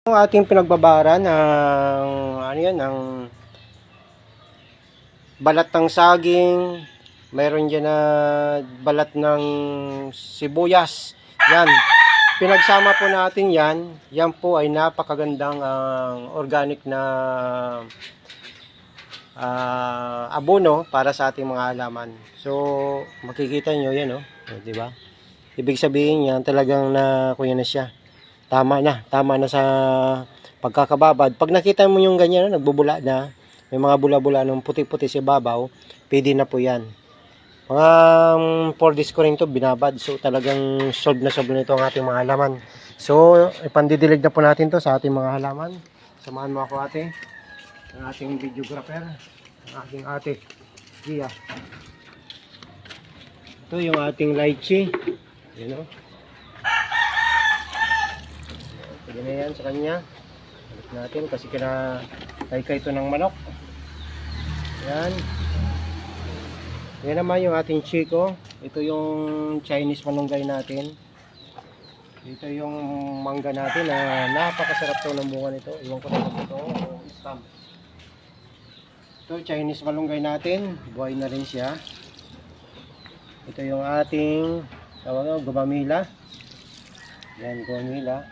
Ang ating pinagbabara ng ano yan, ng balat ng saging, mayroon dyan na balat ng sibuyas. Yan, pinagsama po natin yan. Yan po ay napakagandang organic na abono para sa ating mga halaman. So, makikita nyo yan, oh, di ba? Ibig sabihin yan, talagang na kuya na siya. Tama na sa pagkakababad. Pag nakita mo yung ganyan, nagbubula na, may mga bula-bula ng puti-puti sa babaw, pwede na po yan. Mga 4 days ko rin ito binabad. So talagang solve na ito ang ating mga halaman. So ipandidilig na po natin to sa ating mga halaman. Samahan mo ako ate, ang ating videographer, ang ating ate Gia. Ito yung ating lychee, you know. Pwede na yan sa kanya. Balik natin kasi kinakaykay ito ng manok. Yan. Yan naman yung ating chiko. Ito yung Chinese malunggay natin. Ito yung mangga natin na napakasarap to ng bunga nito. Iwan ko na ito. Stamp. Ito Chinese malunggay natin. Buhay na rin siya. Ito yung ating gumamila. Yan, gumamila.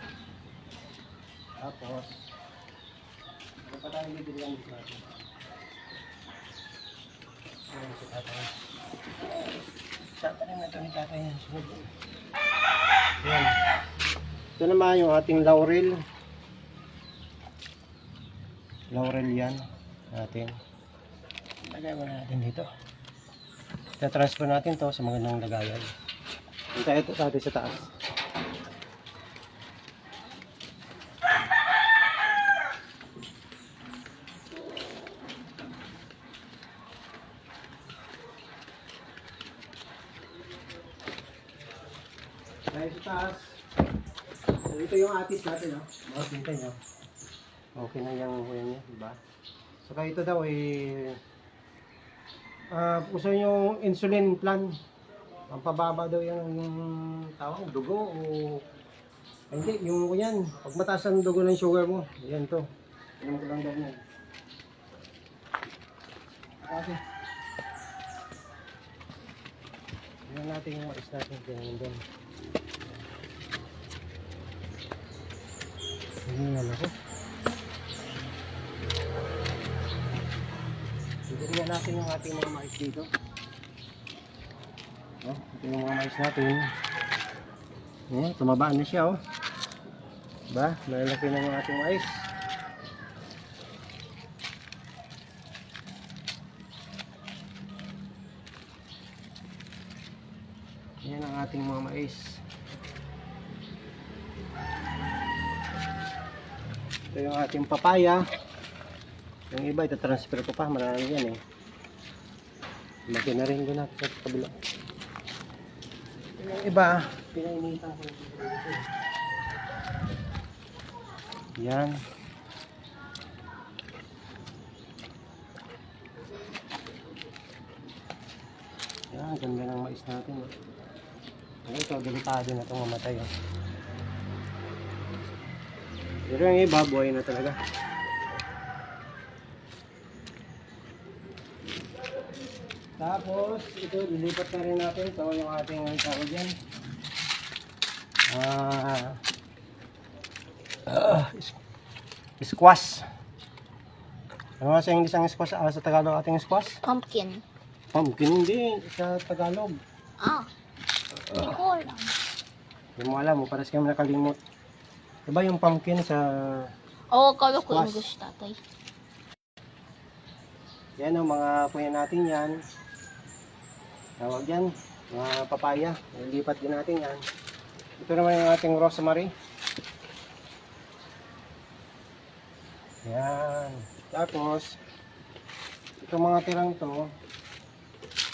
Tapos, ano pa tayo bibilihan dito natin? Ayan si tatay. Saan pa rin ito ni tatay? Ayan. Ito naman yung ating laurel. Laurel yan. Natin. Lagay mo natin dito. Ita-transfer natin to sa magandang lagayan. Punta ito natin sa taas. Dahil sa taas, ito yung atis natin, no? Makikita nyo. Okay na yung huya niya, diba? Saka ito daw uso yung insulin plan. Ang pababa daw yung tawag, dugo o hindi, yung yan. Pag mataas ang dugo ng sugar mo, yan to. Yan ko lang daw yan. Kasi, yan natin yung mais natin. Yan doon. Ayan ako. Bigyan natin yung ating mga mais dito. Oh, ito yung mga mais natin. Ayan, tumaba na siya, oh. Diba? Malalaki na yung ating mais. Ayan ang ating mga mais. Ito yung ating papaya. Yung iba itatransfer ko pa, marami yan eh. Lagi na rin doon natin sa kabila. Yung iba, pinainitan ko dito. Yan. Yan, ganda ng mais natin. Ito, delikado na itong mamatay. Pero yung iba, buhay na talaga. Tapos, ito, lilipat na rin natin. Ito yung ating tawag dyan. Squash. Ano nga sa English ang squash? Sa Tagalog ating squash? Pumpkin. Pumpkin, hindi. Sa Tagalog. Hindi ko alam. Hindi mo alam mo, paras kami nakalimot. Diba yung pumpkin sa Oo, kala ko squash? English, tatay. Yan ang mga kuya natin yan. Tawag yan, mga papaya. Nilipat din natin yan. Ito naman yung ating rosemary. Yan. Tapos, itong mga tirang to,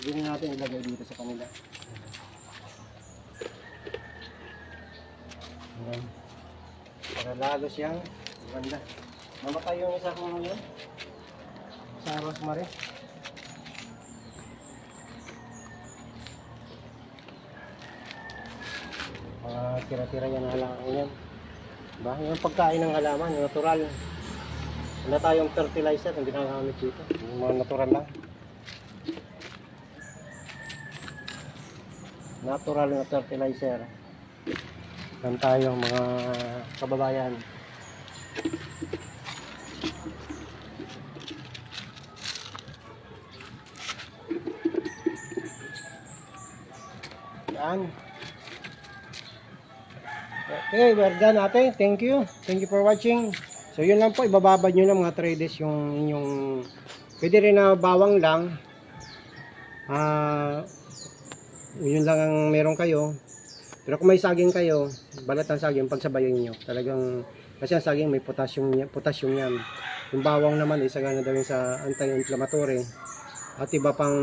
hindi natin ilagay dito sa kanila. Yan. Para lalo siyang maganda. Mamatay yung isa kong yan. Sa rosemary. Mga tira-tira yan na lang yan. Diba? Yung pagkain ng halaman, yung natural. Wala tayong fertilizer ang ginagamit dito. Yung mga natural lang. Natural na fertilizer. Yan tayo mga kababayan. Yan. Okay, we're done ate. Thank you. Thank you for watching. So yun lang po, ibababad nyo lang mga traders yung inyong, pwede rin na bawang lang. Yun lang ang meron kayo. Pero kung may saging kayo, balat ng saging, pagsabayin nyo. Talagang, kasi ang saging may potassium yan. Yung bawang naman, isa gana daw yun sa anti-inflammatory. At iba pang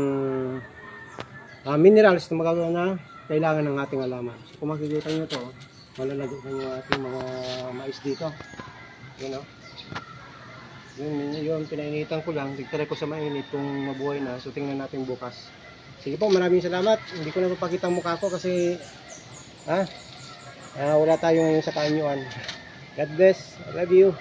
minerals na magagawa na kailangan ng ating halaman. So kung makikita nyo to, malalago yung ating mga mais dito. Yun o. Yun, pinainitan ko lang. Tigtry ko sa mainit kung mabuhay na. So tingnan natin bukas. Sige po, maraming salamat. Hindi ko na mapakita ang mukha ko kasi wala tayong sa kaanyuan. God bless. I love you.